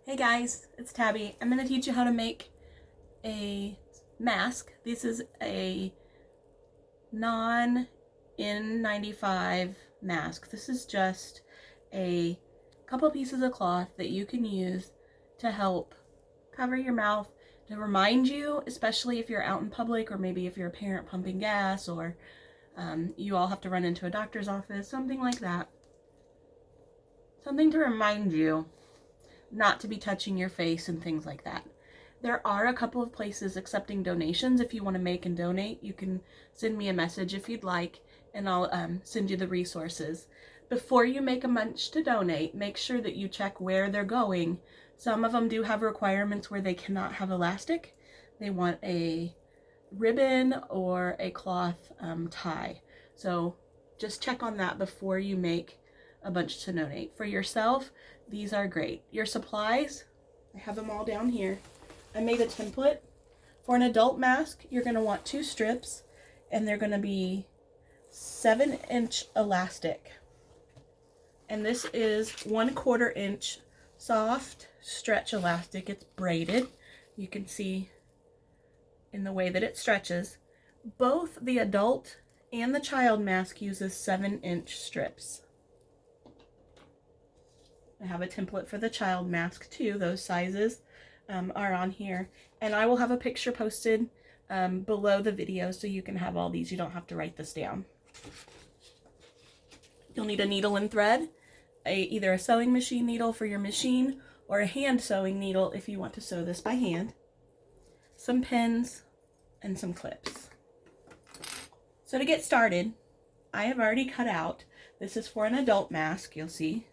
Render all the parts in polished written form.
Hey guys, it's Tabby. I'm going to teach you how to make a mask. This is a non-N95 mask. This is just a couple pieces of cloth that you can use to help cover your mouth, to remind you, especially if you're out in public or maybe if you're a parent pumping gas or you all have to run into a doctor's office, something like that. Something to remind you not to be touching your face and things like that. There are a couple of places accepting donations. If you want to make and donate, you can send me a message if you'd like, and I'll send you the resources. Before you make a bunch to donate, make sure that you check where they're going. Some of them do have requirements where they cannot have elastic. They want a ribbon or a cloth tie. So just check on that before you make a bunch to donate. For yourself, these are great. Your supplies, I have them all down here. I made a template. For an adult mask, you're going to want 2 strips, and they're going to be 7-inch elastic. And this is 1/4 inch soft stretch elastic. It's braided. You can see in the way that it stretches. Both the adult and the child mask uses 7-inch strips. I have a template for the child mask too. Those sizes are on here. And I will have a picture posted below the video so you can have all these. You don't have to write this down. You'll need a needle and thread, either a sewing machine needle for your machine or a hand sewing needle if you want to sew this by hand, some pins, and some clips. So to get started, I have already cut out, this is for an adult mask, you'll see,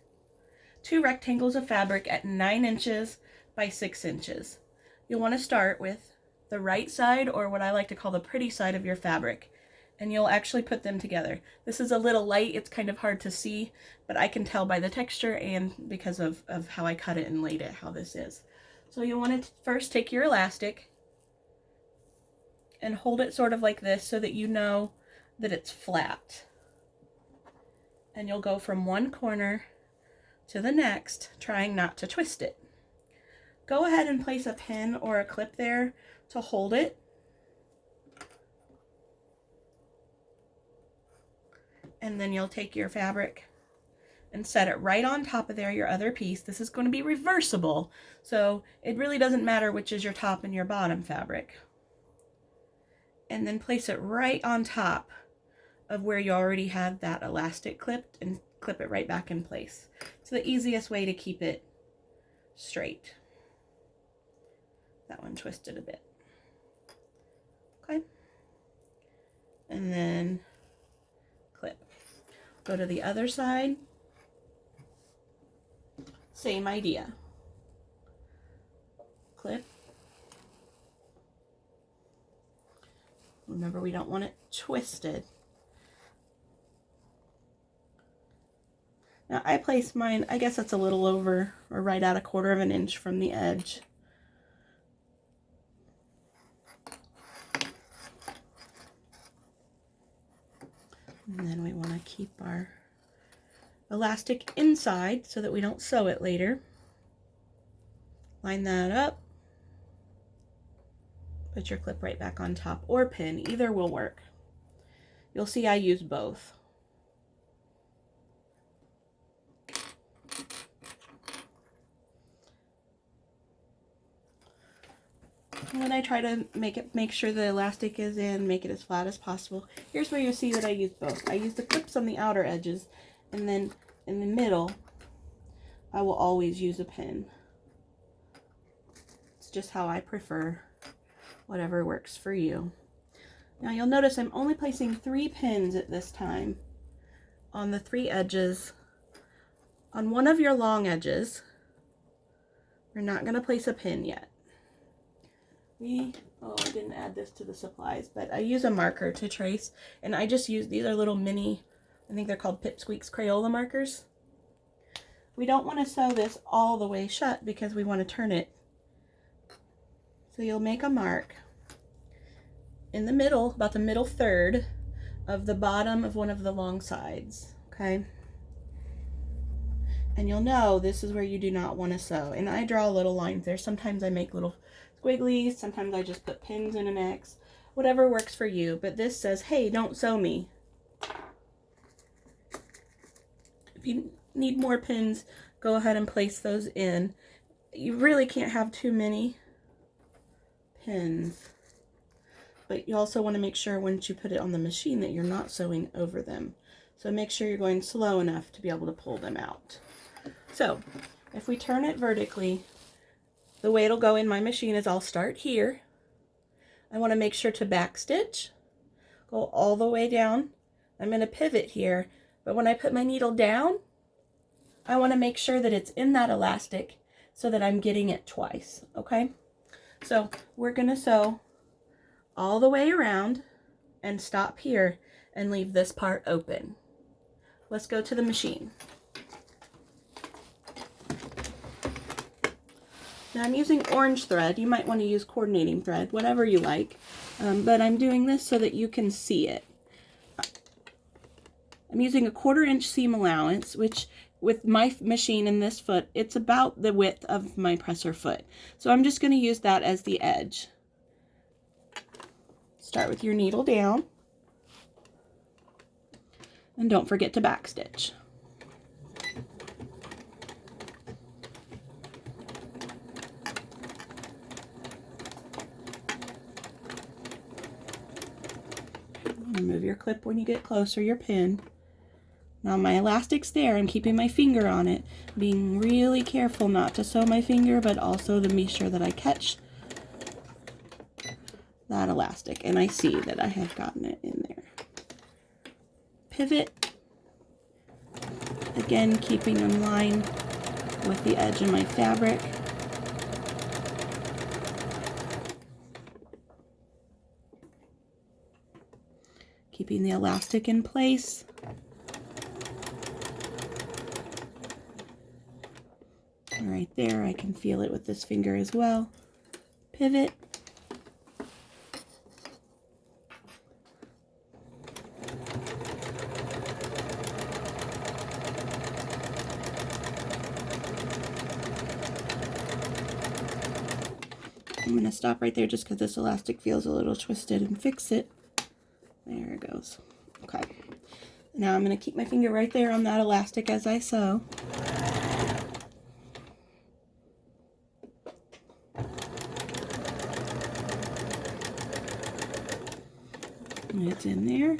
2 rectangles of fabric at 9 inches by 6 inches. You'll want to start with the right side, or what I like to call the pretty side of your fabric, and you'll actually put them together. This is a little light, it's kind of hard to see, but I can tell by the texture and because of how I cut it and laid it, how this is. So you'll want to first take your elastic and hold it sort of like this so that you know that it's flat. And you'll go from one corner to the next, trying not to twist it. Go ahead and place a pin or a clip there to hold it. And then you'll take your fabric and set it right on top of there, your other piece. This is going to be reversible, so it really doesn't matter which is your top and your bottom fabric. And then place it right on top of where you already had that elastic clipped and clip it right back in place. It's the easiest way to keep it straight. That one twisted a bit. Okay. And then clip. Go to the other side. Same idea. Clip. Remember, we don't want it twisted. Now I place mine, I guess that's a little over or right at 1/4 inch from the edge. And then we want to keep our elastic inside so that we don't sew it later. Line that up. Put your clip right back on top, or pin, either will work. You'll see I use both. And then I try to make sure the elastic is in, make it as flat as possible. Here's where you'll see that I use both. I use the clips on the outer edges, and then in the middle, I will always use a pin. It's just how I prefer, whatever works for you. Now you'll notice I'm only placing 3 pins at this time on the 3 edges. On one of your long edges, we're not going to place a pin yet. I didn't add this to the supplies, but I use a marker to trace, and I just use, these are little mini, I think they're called Pipsqueaks Crayola markers. We don't want to sew this all the way shut because we want to turn it. So you'll make a mark in the middle, about the middle third of the bottom of one of the long sides, okay? And you'll know this is where you do not want to sew. And I draw little lines there. Sometimes I make little squigglies. Sometimes I just put pins in an X. Whatever works for you. But this says, hey, don't sew me. If you need more pins, go ahead and place those in. You really can't have too many pins. But you also want to make sure once you put it on the machine that you're not sewing over them. So make sure you're going slow enough to be able to pull them out. So if we turn it vertically, the way it'll go in my machine is I'll start here. I want to make sure to back stitch, go all the way down. I'm going to pivot here, but when I put my needle down, I want to make sure that it's in that elastic so that I'm getting it twice, okay? So we're going to sew all the way around and stop here and leave this part open. Let's go to the machine. Now I'm using orange thread. You might want to use coordinating thread, whatever you like. But I'm doing this so that you can see it. I'm using a 1/4 inch seam allowance, which with my machine and this foot, it's about the width of my presser foot. So I'm just going to use that as the edge. Start with your needle down. And don't forget to backstitch. Remove your clip when you get closer, your pin. Now my elastic's there. I'm keeping my finger on it, being really careful not to sew my finger, but also to be sure that I catch that elastic. And I see that I have gotten it in there. Pivot. Again, keeping in line with the edge of my fabric. Keeping the elastic in place. Right there, I can feel it with this finger as well. Pivot. I'm going to stop right there just because this elastic feels a little twisted and fix it. There it goes. Okay. Now I'm going to keep my finger right there on that elastic as I sew. And it's in there.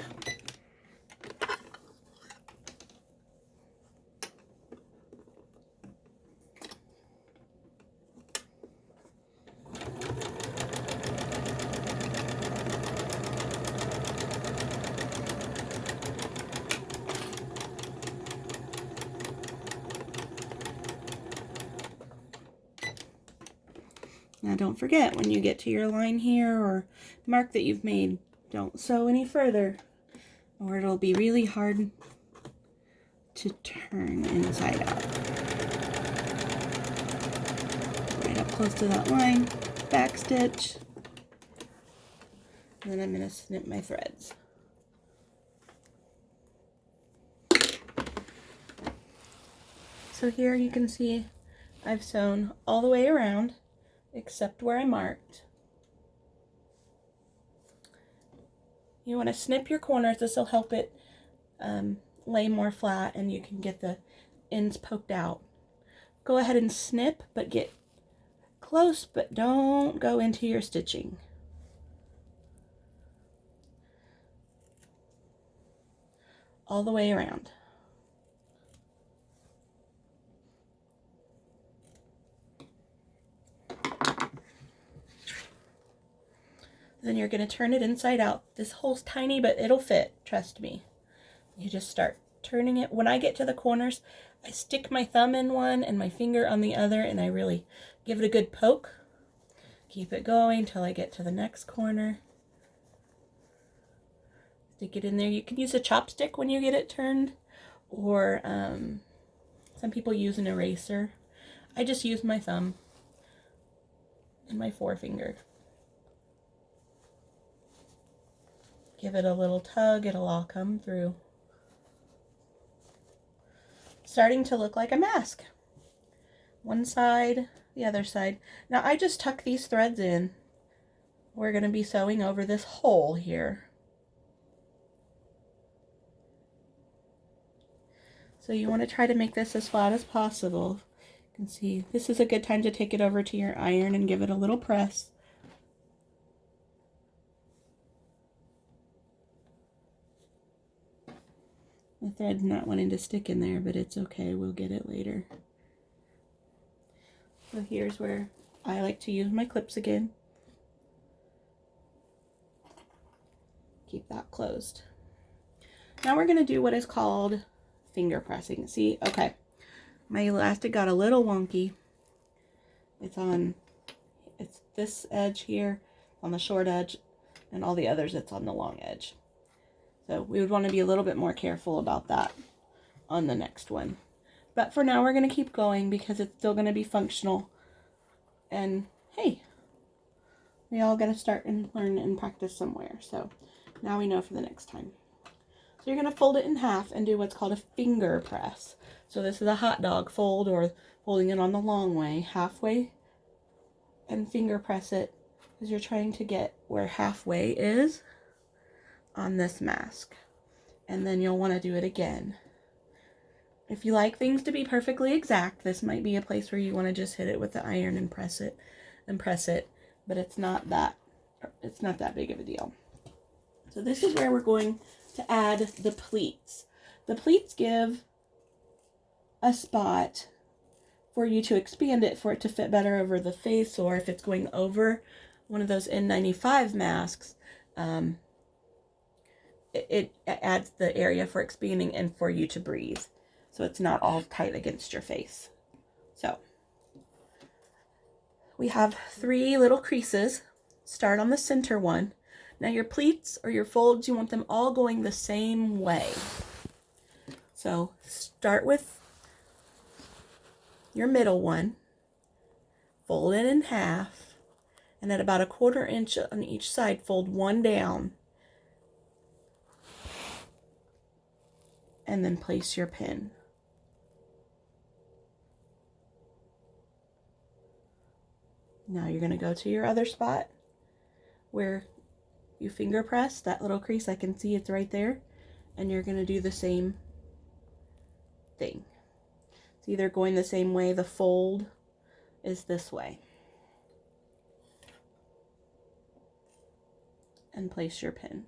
Now don't forget, when you get to your line here or mark that you've made, don't sew any further or it'll be really hard to turn inside out. Right up close to that line, back stitch, and then I'm going to snip my threads. So here you can see I've sewn all the way around except where I marked. You want to snip your corners. This will help it lay more flat and you can get the ends poked out. Go ahead and snip, but get close, but don't go into your stitching. All the way around. Then you're going to turn it inside out. This hole's tiny, but it'll fit, trust me. You just start turning it. When I get to the corners, I stick my thumb in one and my finger on the other, and I really give it a good poke. Keep it going till I get to the next corner. Stick it in there. You can use a chopstick when you get it turned, or some people use an eraser. I just use my thumb and my forefinger. Give it a little tug, it'll all come through. starting to look like a mask. One side, the other side. Now I just tuck these threads in. We're going to be sewing over this hole here. So you want to try to make this as flat as possible. You can see this is a good time to take it over to your iron and give it a little press. The thread's not wanting to stick in there, but it's okay. We'll get it later. So here's where I like to use my clips again. Keep that closed. Now we're going to do what is called finger pressing. See, okay, my elastic got a little wonky. It's this edge here on the short edge, and all the others it's on the long edge. So we would want to be a little bit more careful about that on the next one. But for now we're going to keep going because it's still going to be functional. And hey, we all got to start and learn and practice somewhere. So now we know for the next time. So you're going to fold it in half and do what's called a finger press. So this is a hot dog fold, or folding it on the long way, halfway, and finger press it because you're trying to get where halfway is on this mask. And then you'll want to do it again. If you like things to be perfectly exact, this might be a place where you want to just hit it with the iron and press it, but it's not that big of a deal. So this is where we're going to add the pleats. The pleats give a spot for you to expand it for it to fit better over the face, or if it's going over one of those N95 masks, it adds the area for expanding and for you to breathe. So it's not all tight against your face. So we have 3 little creases. Start on the center one. Now your pleats or your folds, you want them all going the same way. So start with your middle one, fold it in half, and at about 1/4 inch on each side, fold one down, and then place your pin. Now you're going to go to your other spot where you finger press that little crease. I can see it's right there, and you're going to do the same thing. It's either going the same way, the fold is this way, and place your pin.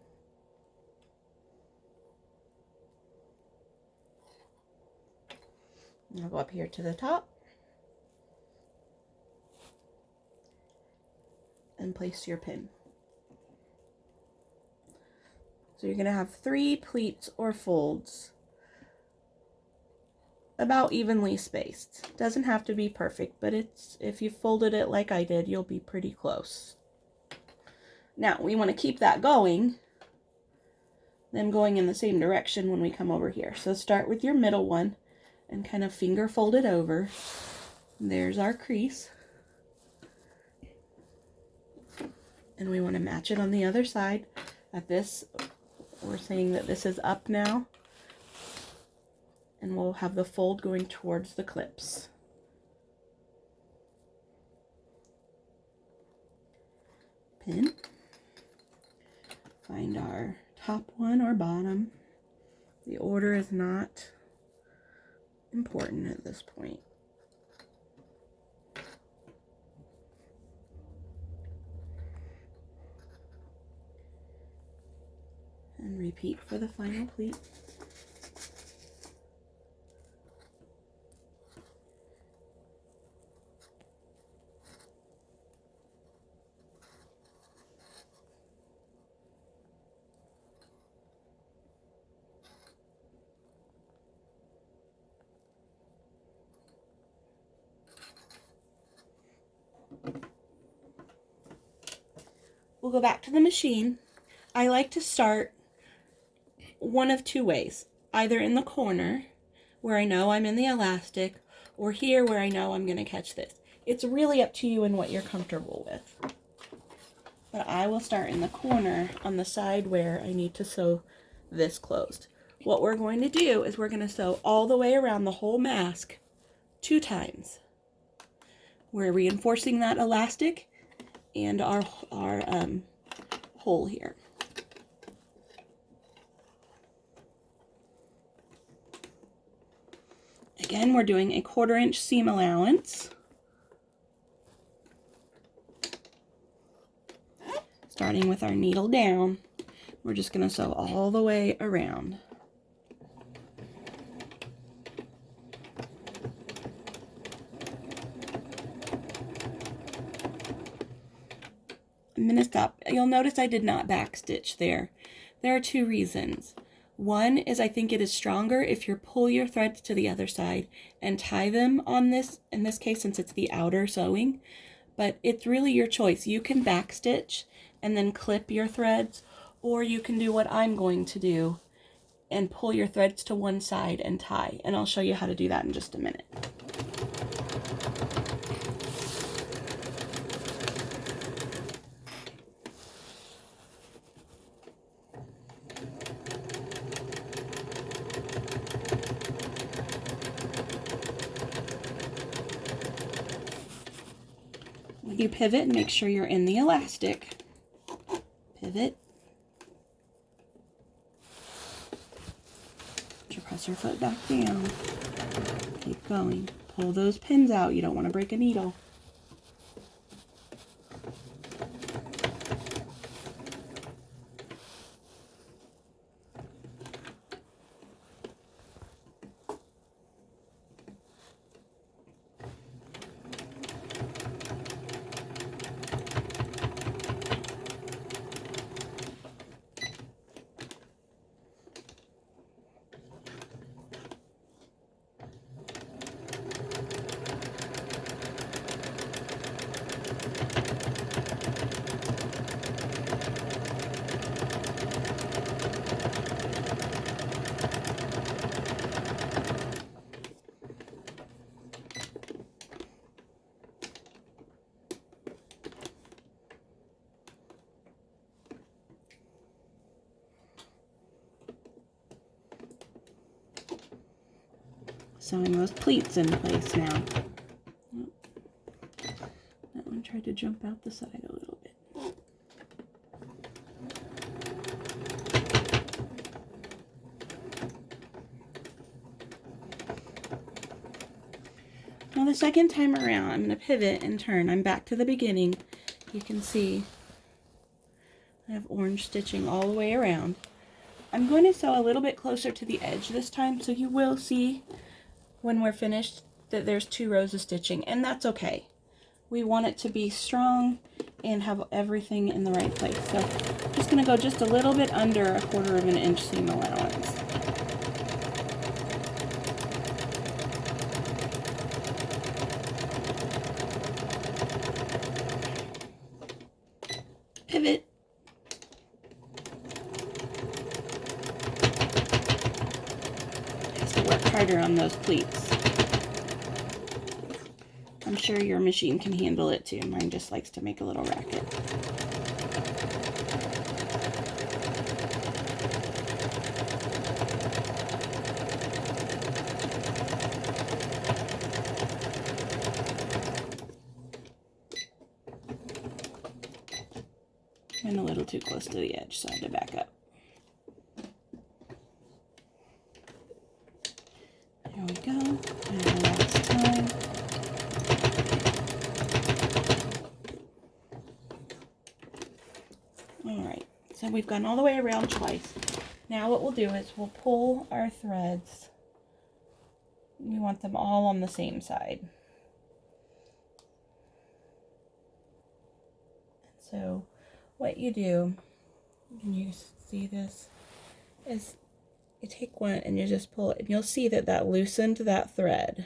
I'll go up here to the top and place your pin. So you're going to have 3 pleats or folds about evenly spaced. Doesn't have to be perfect, but if you folded it like I did, you'll be pretty close. Now we want to keep that going, them going in the same direction when we come over here. So start with your middle one and kind of finger fold it over. There's our crease. And we want to match it on the other side. At this, we're saying that this is up now. And we'll have the fold going towards the clips. Pin. Find our top one or bottom. The order is not important at this point. And repeat for the final pleat. We'll go back to the machine. I like to start one of 2 ways. Either in the corner, where I know I'm in the elastic, or here where I know I'm going to catch this. It's really up to you and what you're comfortable with. But I will start in the corner on the side where I need to sew this closed. what we're going to do is we're going to sew all the way around the whole mask 2 times. We're reinforcing that elastic and our hole here. Again, we're doing a 1/4 inch seam allowance. Starting with our needle down, we're just going to sew all the way around. I'm going to stop. You'll notice I did not backstitch there. There are 2 reasons. One is I think it is stronger if you pull your threads to the other side and tie them on this, in this case since it's the outer sewing, but it's really your choice. You can backstitch and then clip your threads, or you can do what I'm going to do and pull your threads to one side and tie, and I'll show you how to do that in just a minute. You pivot and make sure you're in the elastic. Pivot. Press your foot back down. Keep going. Pull those pins out. You don't want to break a needle. Sewing those pleats in place now. Oh, that one tried to jump out the side a little bit. Now the second time around, I'm going to pivot and turn. I'm back to the beginning. You can see I have orange stitching all the way around. I'm going to sew a little bit closer to the edge this time, so you will see when we're finished that there's 2 rows of stitching, and that's okay. We want it to be strong and have everything in the right place. So I'm just going to go just a little bit under a 1/4 inch seam allowance. Pivot. Has to work harder on those pleats. I'm sure your machine can handle it too. Mine just likes to make a little racket. And a little too close to the edge, so I had to back up. There we go. And last time. Alright, so we've gone all the way around twice. Now what we'll do is we'll pull our threads. We want them all on the same side. So what you do, and you see this, is you take one and you just pull it, and you'll see that that loosened that thread.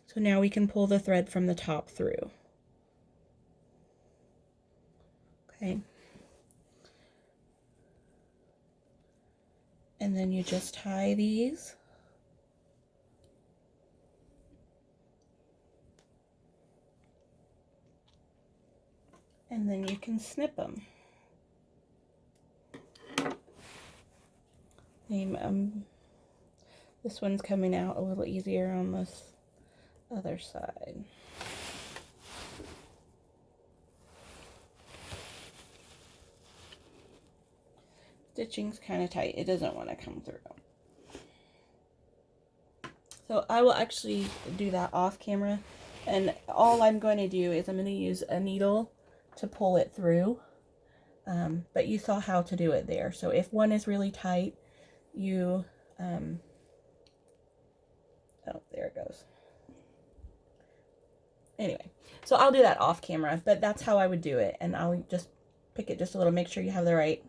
So now we can pull the thread from the top through. Okay. And then you just tie these. And then you can snip them. This one's coming out a little easier on this other side. Stitching's kind of tight. It doesn't want to come through. So I will actually do that off camera. And all I'm going to do is I'm going to use a needle to pull it through. But you saw how to do it there. So if one is really tight, you, oh, there it goes. Anyway, so I'll do that off camera, but that's how I would do it. And I'll just pick it just a little, make sure you have the right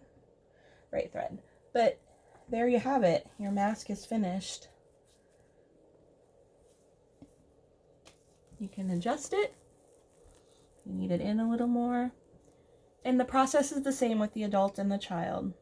thread. But there you have it. Your mask is finished. You can adjust it. You need it in a little more. And the process is the same with the adult and the child.